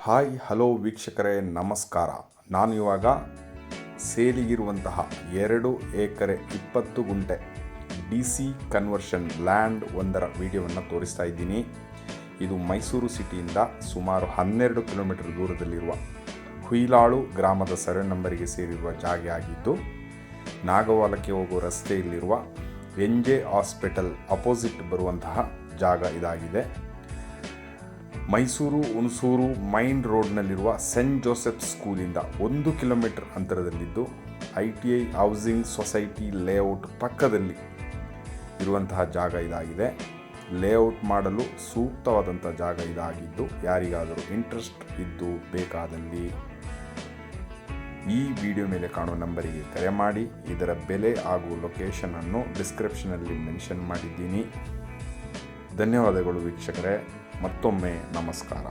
Hi hello ವೀಕ್ಷಕರೇ, ನಮಸ್ಕಾರ. ನಾನು ಇವಾಗ ಸೇಲಿಗಿರುವಂತಹ 2 ಎಕರೆ 20 ಗುಂಟೆ DC ಕನ್ವರ್ಷನ್ ಲ್ಯಾಂಡ್ ಒಂದರ ವಿಡಿಯೋವನ್ನು ತೋರಿಸ್ತಾ ಇದ್ದೀನಿ. ಇದು ಮೈಸೂರು ಸಿಟಿಯಿಂದ ಸುಮಾರು 12 ಕಿಲೋಮೀಟರ್ ದೂರದಲ್ಲಿರುವ ಹುಯಿಲಾಳು ಗ್ರಾಮದ ಸರ್ವೆ ನಂಬರಿಗೆ ಸೇರಿರುವ ಜಾಗ ಆಗಿದ್ದು, ನಾಗವಾಲಕ್ಕೆ ಹೋಗುವ ರಸ್ತೆಯಲ್ಲಿರುವ NJ ಹಾಸ್ಪಿಟಲ್ ಅಪೋಸಿಟ್ ಬರುವಂತಹ ಜಾಗ ಇದಾಗಿದೆ. ಮೈಸೂರು ಹುಣಸೂರು ಮೈನ್ ರೋಡ್ನಲ್ಲಿರುವ ಸೆಂಟ್ ಜೋಸೆಫ್ ಸ್ಕೂಲಿಂದ 1 ಕಿಲೋಮೀಟರ್ ಅಂತರದಲ್ಲಿದ್ದು, ITI ಹೌಸಿಂಗ್ ಸೊಸೈಟಿ ಲೇಔಟ್ ಪಕ್ಕದಲ್ಲಿ ಇರುವಂತಹ ಜಾಗ ಇದಾಗಿದೆ. ಲೇಔಟ್ ಮಾಡಲು ಸೂಕ್ತವಾದಂಥ ಜಾಗ ಇದಾಗಿದ್ದು, ಯಾರಿಗಾದರೂ ಇಂಟ್ರೆಸ್ಟ್ ಇದ್ದು ಬೇಕಾದಲ್ಲಿ ಈ ವಿಡಿಯೋ ಮೇಲೆ ಕಾಣುವ ನಂಬರಿಗೆ ಕರೆ ಮಾಡಿ. ಇದರ ಬೆಲೆ ಹಾಗೂ ಲೊಕೇಶನನ್ನು ಡಿಸ್ಕ್ರಿಪ್ಷನಲ್ಲಿ ಮೆನ್ಷನ್ ಮಾಡಿದ್ದೀನಿ. ಧನ್ಯವಾದಗಳು ವೀಕ್ಷಕರೇ, ಮತ್ತೊಮ್ಮೆ ನಮಸ್ಕಾರ.